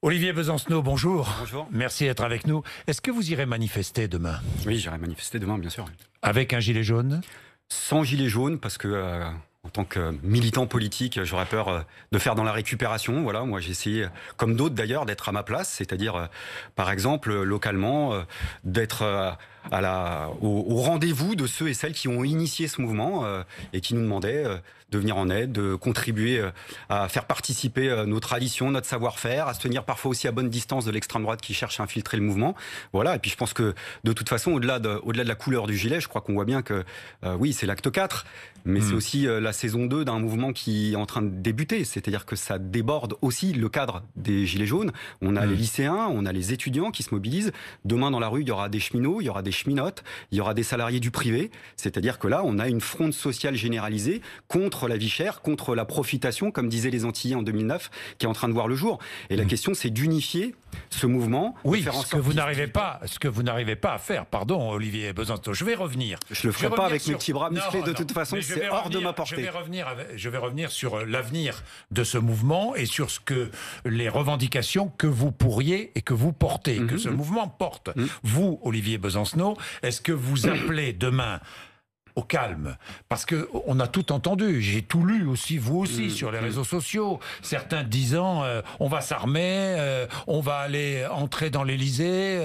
Olivier Besancenot, bonjour. Bonjour. Merci d'être avec nous. Est-ce que vous irez manifester demain? Oui, j'irai manifester demain, bien sûr. Avec un gilet jaune? Sans gilet jaune, parce que en tant que militant politique, j'aurais peur de faire dans la récupération. Voilà, moi j'ai essayé, comme d'autres d'ailleurs, d'être à ma place, c'est-à-dire, par exemple, localement, d'être au rendez-vous de ceux et celles qui ont initié ce mouvement et qui nous demandaient de venir en aide, de contribuer à faire participer nos traditions, notre savoir-faire, à se tenir parfois aussi à bonne distance de l'extrême droite qui cherche à infiltrer le mouvement. Voilà, et puis je pense que de toute façon, au-delà de la couleur du gilet, je crois qu'on voit bien que oui, c'est l'acte 4, mais c'est aussi la saison 2 d'un mouvement qui est en train de débuter, c'est-à-dire que ça déborde aussi le cadre des gilets jaunes. On a les lycéens, on a les étudiants qui se mobilisent. Demain, dans la rue, il y aura des cheminots, il y aura des cheminotes, il y aura des salariés du privé. C'est-à-dire que là, on a une fronde sociale généralisée contre la vie chère, contre la profitation, comme disaient les Antillais en 2009, qui est en train de voir le jour. Et la question, c'est d'unifier ce mouvement. Oui, faire en ce que sorte vous n'arrivez pas à faire, pardon, Olivier Besancenot. Je vais revenir. Je le ferai pas avec mes petits bras musclés, de toute façon, c'est hors de ma portée. Je vais revenir sur l'avenir de ce mouvement et sur les revendications que vous pourriez et que vous portez, que ce mouvement porte. Vous, Olivier Besancenot, est-ce que vous appelez demain au calme? Parce que on a tout entendu, j'ai tout lu aussi, vous aussi, sur les réseaux sociaux. Certains disant on va s'armer, on va aller entrer dans l'Élysée,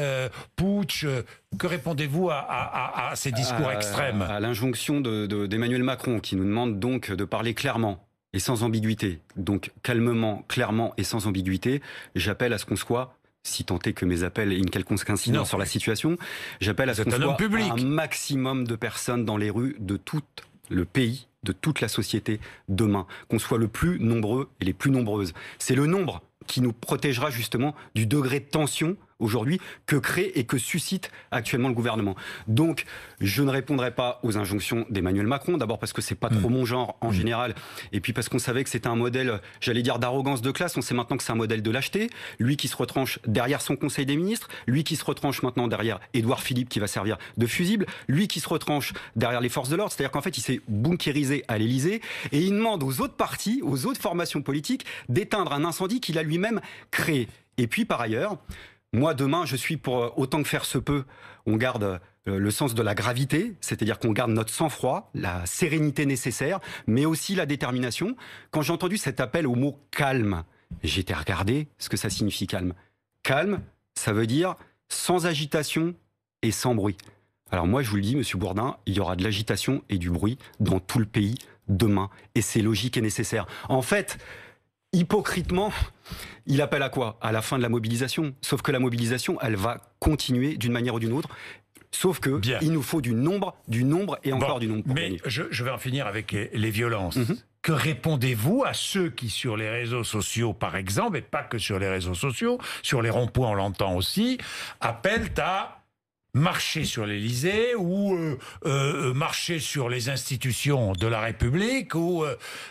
putsch. Que répondez-vous à ces discours extrêmes? À l'injonction d'Emmanuel Macron, qui nous demande donc de parler clairement et sans ambiguïté. Donc calmement, clairement et sans ambiguïté, j'appelle à ce qu'on soit, si tant est que mes appels aient une quelconque incidence sur la situation, j'appelle à ce qu'on soit un maximum de personnes dans les rues de tout le pays, de toute la société demain, qu'on soit le plus nombreux et les plus nombreuses. C'est le nombre qui nous protégera justement du degré de tension aujourd'hui que crée et que suscite actuellement le gouvernement. Donc, je ne répondrai pas aux injonctions d'Emmanuel Macron, d'abord parce que c'est pas trop mon genre en général, et puis parce qu'on savait que c'était un modèle, j'allais dire, d'arrogance de classe. On sait maintenant que c'est un modèle de lâcheté. Lui qui se retranche derrière son Conseil des ministres, lui qui se retranche maintenant derrière Édouard Philippe qui va servir de fusible, lui qui se retranche derrière les forces de l'ordre. C'est-à-dire qu'en fait, il s'est bunkérisé à l'Élysée et il demande aux autres partis, aux autres formations politiques d'éteindre un incendie qu'il a lui-même créé. Et puis, par ailleurs, moi, demain, je suis pour, autant que faire se peut, on garde le sens de la gravité, c'est-à-dire qu'on garde notre sang-froid, la sérénité nécessaire, mais aussi la détermination. Quand j'ai entendu cet appel au mot « calme », j'ai été regarder ce que ça signifie « calme ». Calme, ça veut dire sans agitation et sans bruit. Alors moi, je vous le dis, Monsieur Bourdin, il y aura de l'agitation et du bruit dans tout le pays demain, et c'est logique et nécessaire. En fait, hypocritement, il appelle à quoi? À la fin de la mobilisation. Sauf que la mobilisation, elle va continuer d'une manière ou d'une autre. Sauf que il nous faut du nombre et encore du nombre. Mais je vais en finir avec les violences. Que répondez-vous à ceux qui, sur les réseaux sociaux, par exemple, et pas que sur les réseaux sociaux, sur les ronds-points, on l'entend aussi, appellent à marcher sur l'Élysée ou marcher sur les institutions de la République ou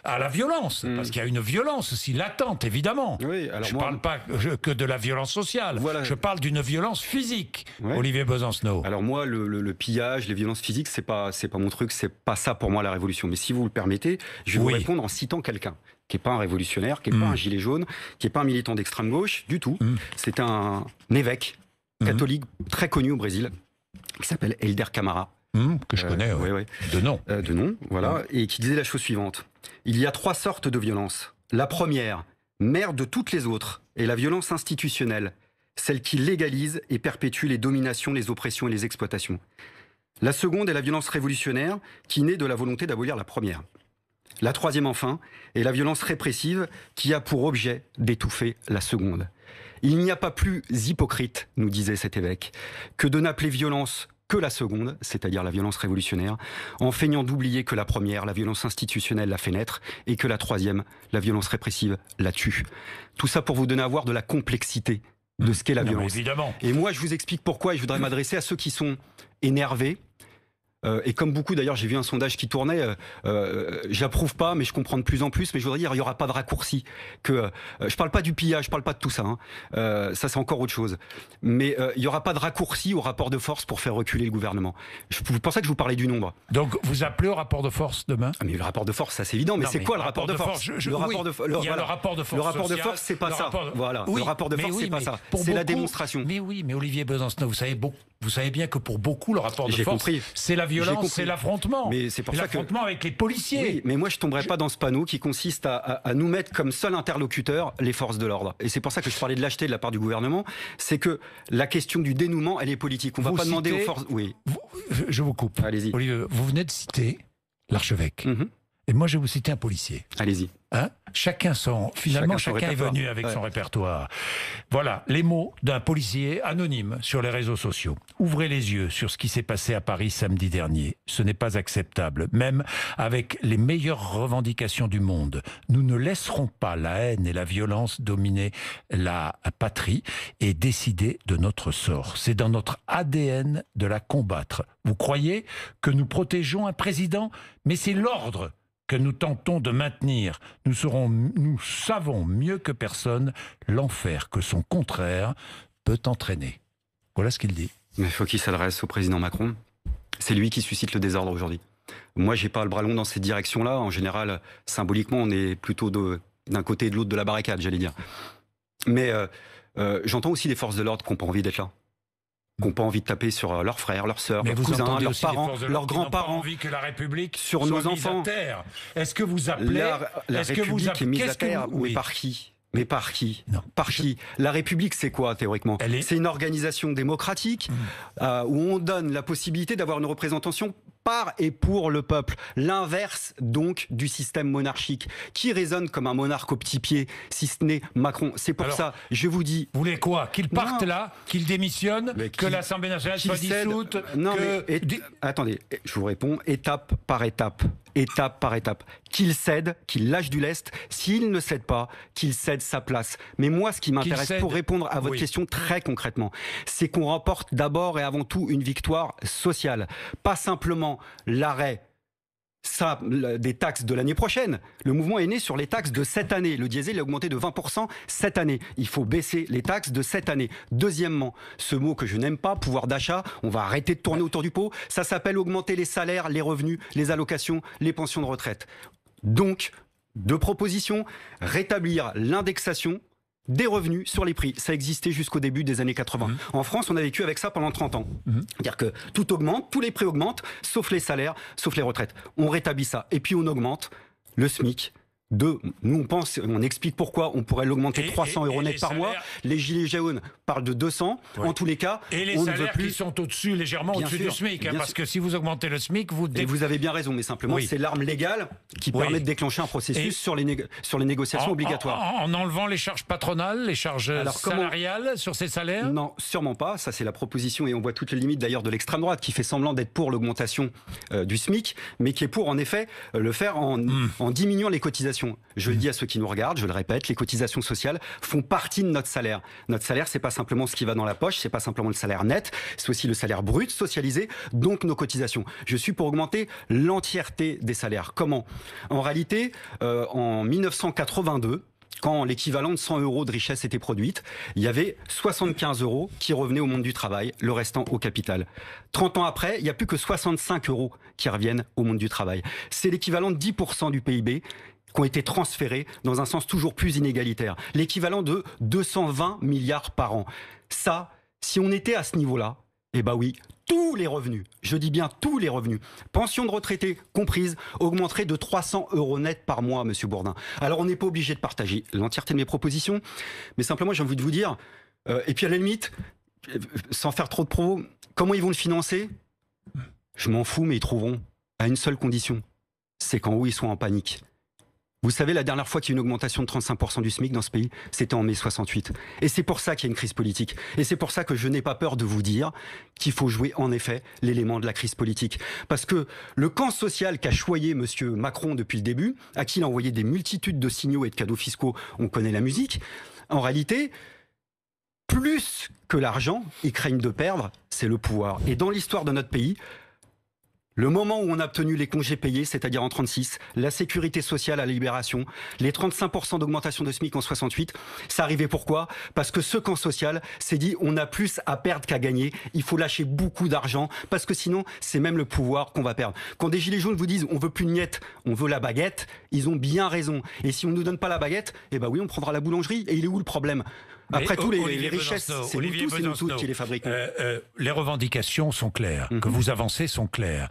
à la violence, parce qu'il y a une violence aussi latente, évidemment. Oui, alors je ne parle pas que de la violence sociale, je parle d'une violence physique, Olivier Besancenot. Alors moi, le pillage, les violences physiques, c'est pas mon truc, c'est pas ça pour moi la révolution. Mais si vous le permettez, je vais vous répondre en citant quelqu'un qui n'est pas un révolutionnaire, qui n'est pas un gilet jaune, qui n'est pas un militant d'extrême gauche du tout. C'est un évêque catholique très connu au Brésil, qui s'appelle Helder Camara. Que je connais, de nom. De nom, voilà, et qui disait la chose suivante. Il y a 3 sortes de violences. La première, mère de toutes les autres, est la violence institutionnelle, celle qui légalise et perpétue les dominations, les oppressions et les exploitations. La seconde est la violence révolutionnaire, qui naît de la volonté d'abolir la première. La troisième, enfin, est la violence répressive, qui a pour objet d'étouffer la seconde. Il n'y a pas plus hypocrite, nous disait cet évêque, que de n'appeler violence que la seconde, c'est-à-dire la violence révolutionnaire, en feignant d'oublier que la première, la violence institutionnelle, la fait naître, et que la troisième, la violence répressive, la tue. Tout ça pour vous donner à voir de la complexité de ce qu'est la violence. Évidemment. Et moi, je vous explique pourquoi, et je voudrais m'adresser à ceux qui sont énervés, et comme beaucoup d'ailleurs, j'ai vu un sondage qui tournait, j'approuve pas, mais je comprends de plus en plus, mais je voudrais dire, il n'y aura pas de raccourci. Je parle pas du pillage, je parle pas de tout ça, ça c'est encore autre chose. Mais il n'y aura pas de raccourci au rapport de force pour faire reculer le gouvernement. Vous pensez que je vous parlais du nombre. Donc vous appelez au rapport de force demain? Mais le rapport de force, ça c'est évident, mais c'est quoi le rapport de force? Le rapport de force. Le rapport de force, c'est pas ça. Voilà, le rapport de force, c'est pas ça. C'est la démonstration. Mais oui, mais Olivier Besancenot, vous savez bien que pour beaucoup, le rapport de force, c'est la violence, c'est l'affrontement. Mais c'est pour ça que l'affrontement avec les policiers. Oui, mais moi je tomberai pas dans ce panneau qui consiste à nous mettre comme seul interlocuteur les forces de l'ordre. Et c'est pour ça que je parlais de lâcheté de la part du gouvernement. C'est que la question du dénouement, elle est politique. On va pas demander aux forces. Oui. Je vous coupe. Allez-y. Olivier, vous venez de citer l'archevêque. Et moi, je vais vous citer un policier. Allez-y. Chacun est venu avec son répertoire. Voilà, les mots d'un policier anonyme sur les réseaux sociaux. Ouvrez les yeux sur ce qui s'est passé à Paris samedi dernier. Ce n'est pas acceptable. Même avec les meilleures revendications du monde, nous ne laisserons pas la haine et la violence dominer la patrie et décider de notre sort. C'est dans notre ADN de la combattre. Vous croyez que nous protégeons un président? Mais c'est l'ordre que nous tentons de maintenir. Nous savons mieux que personne l'enfer que son contraire peut entraîner. Voilà ce qu'il dit. Mais il faut qu'il s'adresse au président Macron. C'est lui qui suscite le désordre aujourd'hui. Moi, j'ai pas le bras long dans cette direction-là. En général, symboliquement, on est plutôt d'un côté et de l'autre de la barricade, j'allais dire. Mais j'entends aussi des forces de l'ordre qui n'ont pas envie d'être là. Qui n'ont pas envie de taper sur leurs frères, leurs sœurs, leurs cousins, leurs parents, leurs grands-parents. Envie que la République sur nos enfants. Est-ce que vous appelez la République est mise à terre? Oui. Par qui? Mais par qui? Non. Par qui? La République, c'est quoi, théoriquement? C'est une organisation démocratique où on donne la possibilité d'avoir une représentation par et pour le peuple. L'inverse, donc, du système monarchique, qui résonne comme un monarque au petit pied, si ce n'est Macron. C'est pour ça, je vous dis... Vous voulez quoi? Qu'il parte là? Qu'il démissionne? Que l'Assemblée nationale soit dissoute? Non, mais... Attendez, je vous réponds étape par étape. Étape par étape. Qu'il cède, qu'il lâche du lest. S'il ne cède pas, qu'il cède sa place. Mais moi, ce qui m'intéresse pour répondre à votre question très concrètement, c'est qu'on remporte d'abord et avant tout une victoire sociale. Pas simplement l'arrêt des taxes de l'année prochaine. Le mouvement est né sur les taxes de cette année. Le diesel a augmenté de 20% cette année. Il faut baisser les taxes de cette année. Deuxièmement, ce mot que je n'aime pas, pouvoir d'achat, on va arrêter de tourner autour du pot. Ça s'appelle augmenter les salaires, les revenus, les allocations, les pensions de retraite. Donc, deux propositions, rétablir l'indexation des revenus sur les prix. Ça existait jusqu'au début des années 80. En France, on a vécu avec ça pendant 30 ans. C'est-à-dire que tout augmente, tous les prix augmentent, sauf les salaires, sauf les retraites. On rétablit ça. Et puis on augmente le SMIC. Nous, on explique pourquoi on pourrait l'augmenter 300 euros net par mois. Les gilets jaunes parlent de 200. En tous les cas, et les salaires qui sont légèrement au-dessus du SMIC. Parce que si vous augmentez le SMIC, Et vous avez bien raison, mais simplement, c'est l'arme légale qui permet de déclencher un processus sur les négociations obligatoires. En enlevant les charges patronales, les charges salariales sur ces salaires? Non, sûrement pas. Ça, c'est la proposition, et on voit toutes les limites d'ailleurs de l'extrême droite qui fait semblant d'être pour l'augmentation du SMIC, mais qui est pour, en effet, le faire en diminuant les cotisations. Je le dis à ceux qui nous regardent, je le répète, les cotisations sociales font partie de notre salaire. Notre salaire, c'est pas simplement ce qui va dans la poche, c'est pas simplement le salaire net, c'est aussi le salaire brut socialisé, donc nos cotisations. Je suis pour augmenter l'entièreté des salaires. Comment? En réalité, en 1982, quand l'équivalent de 100 euros de richesse était produite, il y avait 75 euros qui revenaient au monde du travail, le restant au capital. 30 ans après, il n'y a plus que 65 euros qui reviennent au monde du travail. C'est l'équivalent de 10% du PIB qui ont été transférés dans un sens toujours plus inégalitaire. L'équivalent de 220 milliards par an. Ça, si on était à ce niveau-là, eh ben oui, tous les revenus, je dis bien tous les revenus, pensions de retraités comprises, augmenteraient de 300 euros net par mois, monsieur Bourdin. Alors on n'est pas obligé de partager l'entièreté de mes propositions, mais simplement j'ai envie de vous dire, et puis à la limite, sans faire trop de promo, comment ils vont le financer? Je m'en fous, mais ils trouveront, à une seule condition, c'est qu'en haut ils soient en panique. Vous savez, la dernière fois qu'il y a eu une augmentation de 35% du SMIC dans ce pays, c'était en mai 68. Et c'est pour ça qu'il y a une crise politique. Et c'est pour ça que je n'ai pas peur de vous dire qu'il faut jouer, en effet, l'élément de la crise politique. Parce que le camp social qu'a choyé monsieur Macron depuis le début, à qui il a envoyé des multitudes de signaux et de cadeaux fiscaux, on connaît la musique, en réalité, plus que l'argent, ils craignent de perdre, c'est le pouvoir. Et dans l'histoire de notre pays, Le moment où on a obtenu les congés payés, c'est-à-dire en 36, la sécurité sociale à la Libération, les 35% d'augmentation de SMIC en 68, ça arrivait pourquoi? Parce que ce camp social s'est dit on a plus à perdre qu'à gagner, il faut lâcher beaucoup d'argent, parce que sinon c'est même le pouvoir qu'on va perdre. Quand des gilets jaunes vous disent on veut plus de miettes, on veut la baguette, ils ont bien raison. Et si on ne nous donne pas la baguette, eh ben oui, on prendra la boulangerie. Et il est où le problème? Après tout, les richesses, c'est nous tous qui les fabriquons. Les revendications sont claires, que vous avancez sont claires.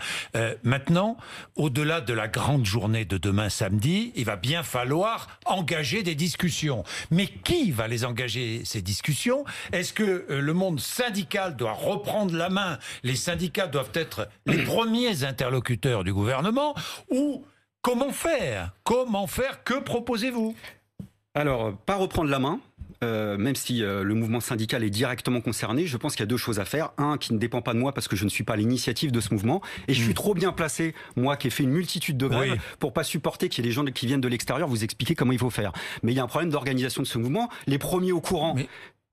Maintenant, au-delà de la grande journée de demain samedi, il va bien falloir engager des discussions. Mais qui va les engager, ces discussions? Est-ce que le monde syndical doit reprendre la main? Les syndicats doivent être les premiers interlocuteurs du gouvernement? Ou comment faire? Comment faire? Que proposez-vous? Alors, pas reprendre la main. Même si le mouvement syndical est directement concerné, je pense qu'il y a deux choses à faire. Un, qui ne dépend pas de moi parce que je ne suis pas à l'initiative de ce mouvement. Et je suis trop bien placé, moi qui ai fait une multitude de grèves, pour pas supporter qu'il y ait des gens qui viennent de l'extérieur vous expliquer comment il faut faire. Mais il y a un problème d'organisation de ce mouvement. Les premiers au courant...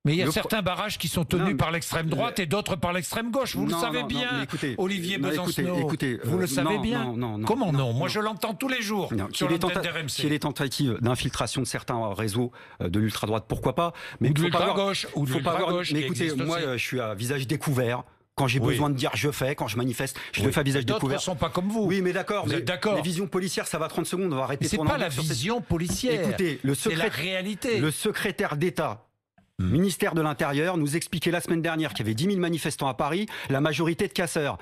Mais il y a certains barrages qui sont tenus par l'extrême droite et d'autres par l'extrême gauche. Vous le savez bien, écoutez, Olivier Besancenot. Vous le savez bien. Comment non? Moi, je l'entends tous les jours sur l'antenne d'RMC. S'il y a des tentatives d'infiltration de certains réseaux de l'ultra-droite, pourquoi pas? Mais ou de l'ultra-gauche. Mais écoutez, moi, je suis à visage découvert. Quand j'ai besoin de dire je fais, quand je manifeste, je le fais à visage découvert. D'autres ne sont pas comme vous. Oui, mais d'accord. Mais les visions policières, ça va 30 secondes. On va arrêter. C'est pas la vision policière. Écoutez, c'est la réalité. Le secrétaire d'État, ministère de l'Intérieur, nous expliquait la semaine dernière qu'il y avait 10 000 manifestants à Paris, la majorité de casseurs.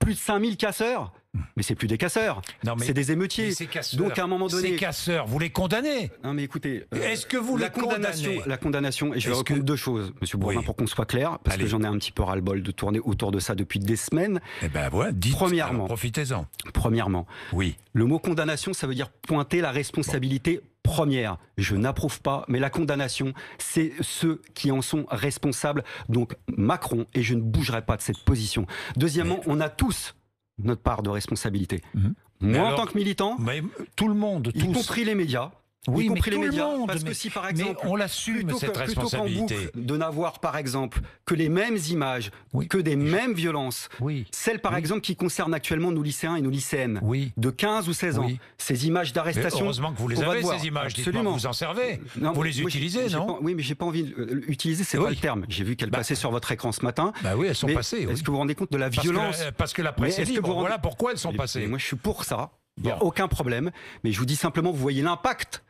Plus de 5 000 casseurs. Mais c'est plus des casseurs, c'est des émeutiers. Donc à un moment donné, ces casseurs, vous les condamnez? Non mais écoutez, est-ce que vous les condamnez? La condamnation, et je vais répondre deux choses, Monsieur Bourvin, pour qu'on soit clair, parce que j'en ai un petit peu ras-le-bol de tourner autour de ça depuis des semaines. Eh ben voilà, dites, premièrement, profitez-en. Premièrement, oui. Le mot condamnation, ça veut dire pointer la responsabilité première. Je n'approuve pas, mais la condamnation, c'est ceux qui en sont responsables. Donc Macron, et je ne bougerai pas de cette position. Deuxièmement, on a tous notre part de responsabilité. Moi, en tant que militant, tout le monde, y compris les médias, oui, y compris mais les médias, monde, parce que si par exemple, on l'assume cette responsabilité, plutôt qu'en boucle de n'avoir par exemple que les mêmes images, que des mêmes violences, celles par exemple qui concernent actuellement nos lycéens et nos lycéennes de 15 ou 16 ans, ces images d'arrestation. Heureusement que vous les avez ces images, absolument. Vous en servez, vous les utilisez, non? Oui, mais j'ai pas envie d'utiliser, c'est pas le terme. J'ai vu qu'elles passaient sur votre écran ce matin. Bah oui, elles sont passées. Est-ce que vous vous rendez compte de la violence? Parce que la presse est libre, voilà pourquoi elles sont passées. Moi je suis pour ça, il n'y a aucun problème, mais je vous dis simplement, vous voyez l'impact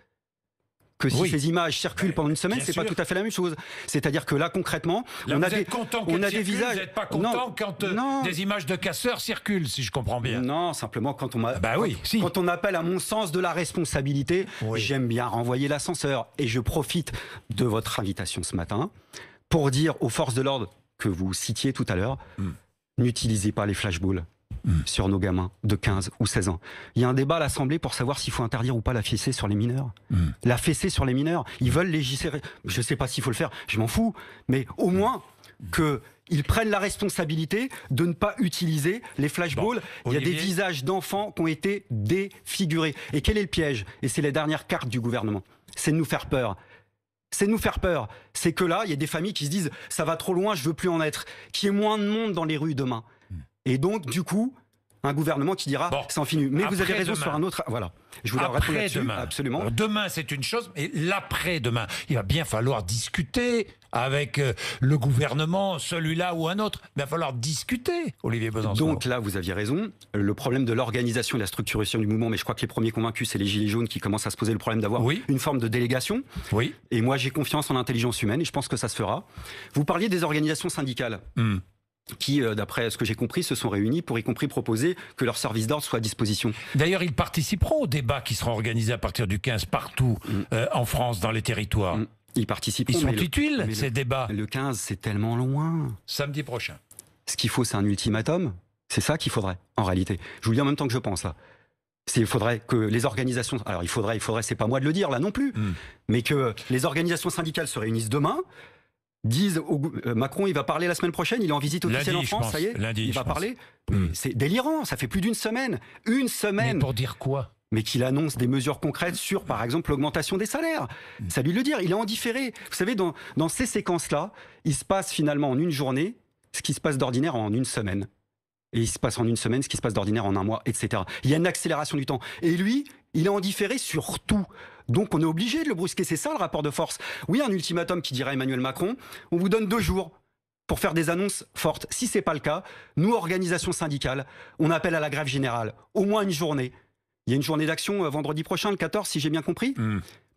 que si ces images circulent pendant une semaine, c'est pas tout à fait la même chose. C'est-à-dire que là, concrètement, on a des visages. Vous n'êtes pas content quand des images de casseurs circulent, si je comprends bien. Non, simplement quand on appelle à mon sens de la responsabilité, j'aime bien renvoyer l'ascenseur. Et je profite de votre invitation ce matin pour dire aux forces de l'ordre que vous citiez tout à l'heure, n'utilisez pas les flashballs sur nos gamins de 15 ou 16 ans. Il y a un débat à l'Assemblée pour savoir s'il faut interdire ou pas la fessée sur les mineurs. La fessée sur les mineurs, ils veulent légiférer. Je ne sais pas s'il faut le faire, je m'en fous, mais au moins qu'ils prennent la responsabilité de ne pas utiliser les flashballs. Il y a des visages d'enfants qui ont été défigurés. Et quel est le piège? Et c'est la dernière carte du gouvernement. C'est de nous faire peur. C'est de nous faire peur. C'est que là, il y a des familles qui se disent « ça va trop loin, je veux plus en être ». Qu'il y ait moins de monde dans les rues demain. Et donc, du coup, un gouvernement qui dira c'est en fini. Mais vous avez raison sur un autre. Voilà. Je voulais répondre là-dessus. Absolument. Alors, demain, c'est une chose, mais l'après-demain, il va bien falloir discuter avec le gouvernement, celui-là ou un autre. Il va falloir discuter, Olivier Besancenot. Donc là, vous aviez raison. Le problème de l'organisation et de la structuration du mouvement, mais je crois que les premiers convaincus, c'est les Gilets jaunes qui commencent à se poser le problème d'avoir une forme de délégation. Et moi, j'ai confiance en l'intelligence humaine et je pense que ça se fera. Vous parliez des organisations syndicales. Qui, d'après ce que j'ai compris, se sont réunis pour y compris proposer que leur service d'ordre soit à disposition. D'ailleurs, ils participeront aux débats qui seront organisés à partir du 15 partout en France, dans les territoires. Ils participeront. Ils sont utiles, ces débats. Le 15, c'est tellement loin. Samedi prochain. Ce qu'il faut, c'est un ultimatum. C'est ça qu'il faudrait, en réalité. Je vous le dis en même temps que je pense, là. Il faudrait que les organisations... Alors, il faudrait, c'est pas moi de le dire, là non plus, mais que les organisations syndicales se réunissent demain, disent Macron, il va parler la semaine prochaine, il est en visite officielle en France, ça y est, il va parler. C'est délirant, ça fait plus d'une semaine. Une semaine. Mais pour dire quoi? Mais qu'il annonce des mesures concrètes sur, par exemple, l'augmentation des salaires. Ça lui le dire, il est en différé. Vous savez, dans ces séquences-là, il se passe finalement en une journée ce qui se passe d'ordinaire en une semaine. Et il se passe en une semaine ce qui se passe d'ordinaire en un mois, etc. Il y a une accélération du temps. Et lui, il est en différé sur tout. Donc on est obligé de le brusquer. C'est ça le rapport de force. Oui, un ultimatum qui dirait Emmanuel Macron, on vous donne 2 jours pour faire des annonces fortes. Si c'est pas le cas, nous, organisations syndicales, on appelle à la grève générale. Au moins une journée. Il y a une journée d'action vendredi prochain, le 14, si j'ai bien compris.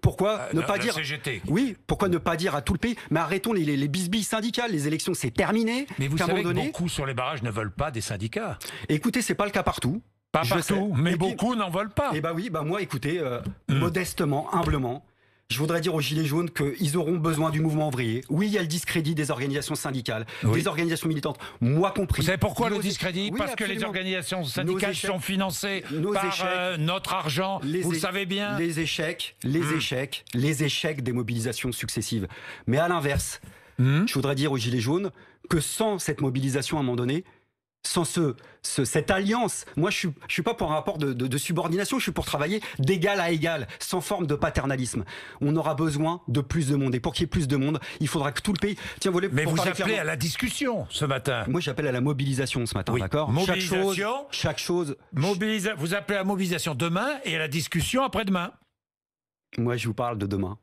Pourquoi ne pas dire CGT. Oui, pourquoi ne pas dire à tout le pays, mais arrêtons les bisbilles syndicales, les élections c'est terminé. Mais vous savez que beaucoup sur les barrages ne veulent pas des syndicats. Écoutez, c'est pas le cas partout. Pas partout, mais beaucoup n'en veulent pas. Eh ben oui, moi écoutez, modestement, humblement, je voudrais dire aux Gilets jaunes qu'ils auront besoin du mouvement ouvrier. Oui, il y a le discrédit des organisations syndicales, des organisations militantes, moi compris. Vous savez pourquoi le discrédit? Parce que les organisations syndicales sont financées par notre argent, vous le savez bien. Les échecs des mobilisations successives. Mais à l'inverse, je voudrais dire aux Gilets jaunes que sans cette mobilisation à un moment donné, sans cette alliance, moi je suis pas pour un rapport de subordination, je suis pour travailler d'égal à égal, sans forme de paternalisme. On aura besoin de plus de monde, et pour qu'il y ait plus de monde, il faudra que tout le pays... Tiens, mais vous appelez à la discussion ce matin. Moi j'appelle à la mobilisation ce matin, d'accord? Mobilisation. Chaque chose... Vous appelez à la mobilisation demain et à la discussion après-demain. Moi je vous parle de demain.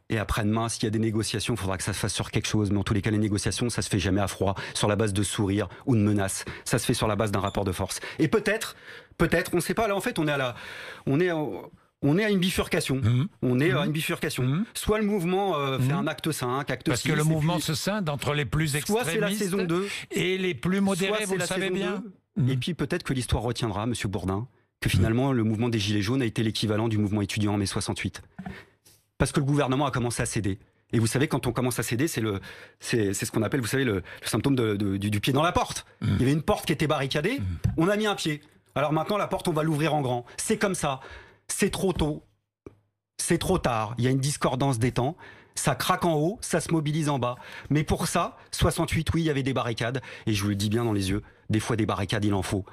Et après-demain, s'il y a des négociations, il faudra que ça se fasse sur quelque chose. Mais en tous les cas, les négociations, ça se fait jamais à froid, sur la base de sourires ou de menaces. Ça se fait sur la base d'un rapport de force. Et peut-être, on ne sait pas. Là, en fait, on est à une bifurcation. On est à une bifurcation. Soit le mouvement fait un acte 5, acte 6. Parce que le mouvement se scinde entre les plus extrémistes, soit c'est la saison 2, et les plus modérés, vous le savez bien. Et puis peut-être que l'histoire retiendra, Monsieur Bourdin, que finalement, le mouvement des Gilets jaunes a été l'équivalent du mouvement étudiant en mai 68. Parce que le gouvernement a commencé à céder. Et vous savez, quand on commence à céder, c'est ce qu'on appelle, vous savez, le symptôme du pied dans la porte. Il y avait une porte qui était barricadée, on a mis un pied. Alors maintenant, la porte, on va l'ouvrir en grand. C'est comme ça. C'est trop tôt. C'est trop tard. Il y a une discordance des temps. Ça craque en haut, ça se mobilise en bas. Mais pour ça, 68, oui, il y avait des barricades. Et je vous le dis bien dans les yeux, des fois des barricades, il en faut.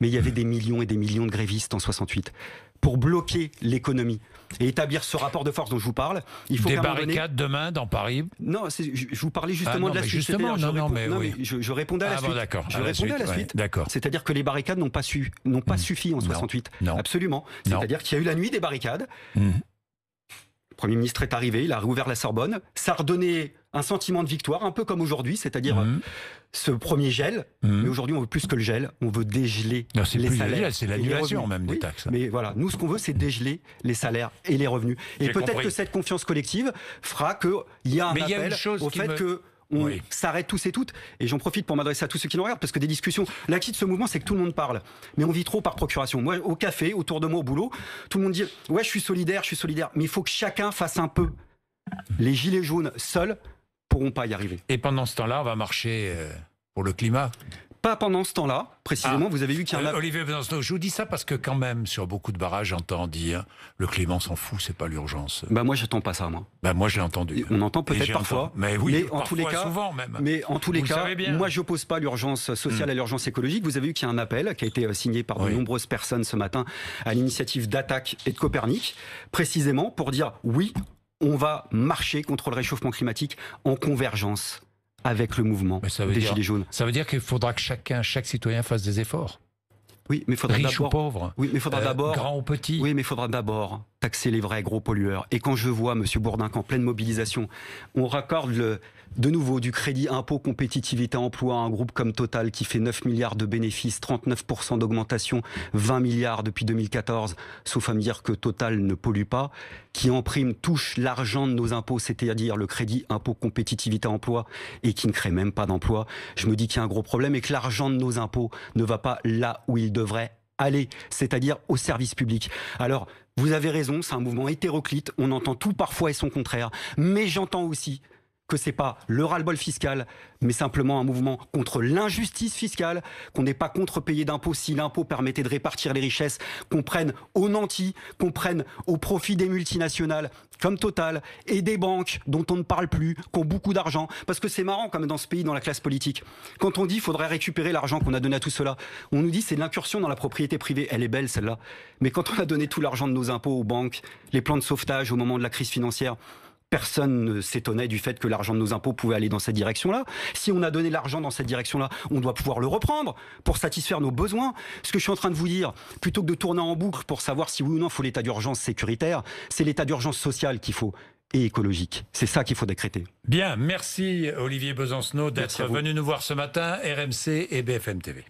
Mais il y avait des millions et des millions de grévistes en 68 pour bloquer l'économie et établir ce rapport de force dont je vous parle. Il faut des barricades demain dans Paris. Non, je vous parlais justement de la suite. Justement, je répondais à la suite. D'accord. Je répondais à la suite. D'accord. C'est-à-dire que les barricades n'ont pas suffi en 68. Non. Absolument. C'est-à-dire qu'il y a eu la nuit des barricades. Le Premier ministre est arrivé, il a réouvert la Sorbonne. Ça a redonné un sentiment de victoire, un peu comme aujourd'hui, c'est-à-dire ce premier gel. Mais aujourd'hui, on veut plus que le gel, on veut dégeler les salaires. C'est l'annulation même des taxes. Mais voilà, nous, ce qu'on veut, c'est dégeler les salaires et les revenus. Et peut-être que cette confiance collective fera qu'il y a un appel au fait que on s'arrête tous et toutes. Et j'en profite pour m'adresser à tous ceux qui nous regardent, parce que des discussions, l'acquis de ce mouvement, c'est que tout le monde parle. Mais on vit trop par procuration. Moi, au café, autour de moi, au boulot, tout le monde dit « Ouais, je suis solidaire. » Mais il faut que chacun fasse un peu. Les gilets jaunes seuls pourront pas y arriver. Et pendant ce temps-là, on va marcher pour le climat? Pas pendant ce temps-là, précisément, vous avez vu qu'il y en a... Olivier Besancenot, je vous dis ça parce que quand même, sur beaucoup de barrages, j'entends dire le climat s'en fout, c'est pas l'urgence. Moi, j'attends pas ça, moi. Moi, je l'ai entendu. On entend peut-être parfois. Mais oui, mais en tous les cas, souvent même. Mais en tous les cas, moi, je n'oppose pas l'urgence sociale à l'urgence écologique. Vous avez vu qu'il y a un appel qui a été signé par de nombreuses personnes ce matin à l'initiative d'Attaque et de Copernic, précisément pour dire oui, on va marcher contre le réchauffement climatique en convergence avec le mouvement des Gilets jaunes. Ça veut dire qu'il faudra que chaque citoyen fasse des efforts. Oui, mais il faudra riche ou pauvre. Oui, mais il faudra d'abord. Grand ou petit. Oui, mais il faudra d'abord taxer les vrais gros pollueurs. Et quand je vois, Monsieur Bourdin, qu'en pleine mobilisation, on raccorde de nouveau du crédit impôt compétitivité emploi à un groupe comme Total qui fait 9 milliards de bénéfices, 39% d'augmentation, 20 milliards depuis 2014, sauf à me dire que Total ne pollue pas, qui en prime touche l'argent de nos impôts, c'est-à-dire le crédit impôt compétitivité emploi, et qui ne crée même pas d'emploi. Je me dis qu'il y a un gros problème et que l'argent de nos impôts ne va pas là où il devrait aller, c'est-à-dire au service public. Alors, vous avez raison, c'est un mouvement hétéroclite, on entend tout parfois et son contraire, mais j'entends aussi que c'est pas le ras-le-bol fiscal, mais simplement un mouvement contre l'injustice fiscale, qu'on n'est pas contre payer d'impôts si l'impôt permettait de répartir les richesses, qu'on prenne au nanti, qu'on prenne au profit des multinationales comme Total et des banques dont on ne parle plus, qui ont beaucoup d'argent. Parce que c'est marrant quand même dans ce pays, dans la classe politique. Quand on dit qu'il faudrait récupérer l'argent qu'on a donné à tout cela, on nous dit c'est de l'incursion dans la propriété privée. Elle est belle celle-là. Mais quand on a donné tout l'argent de nos impôts aux banques, les plans de sauvetage au moment de la crise financière, Personne ne s'étonnait du fait que l'argent de nos impôts pouvait aller dans cette direction-là. Si on a donné l'argent dans cette direction-là, on doit pouvoir le reprendre pour satisfaire nos besoins. Ce que je suis en train de vous dire, plutôt que de tourner en boucle pour savoir si oui ou non il faut l'état d'urgence sécuritaire, c'est l'état d'urgence social qu'il faut et écologique. C'est ça qu'il faut décréter. Bien, merci Olivier Besancenot d'être venu nous voir ce matin, RMC et BFM TV.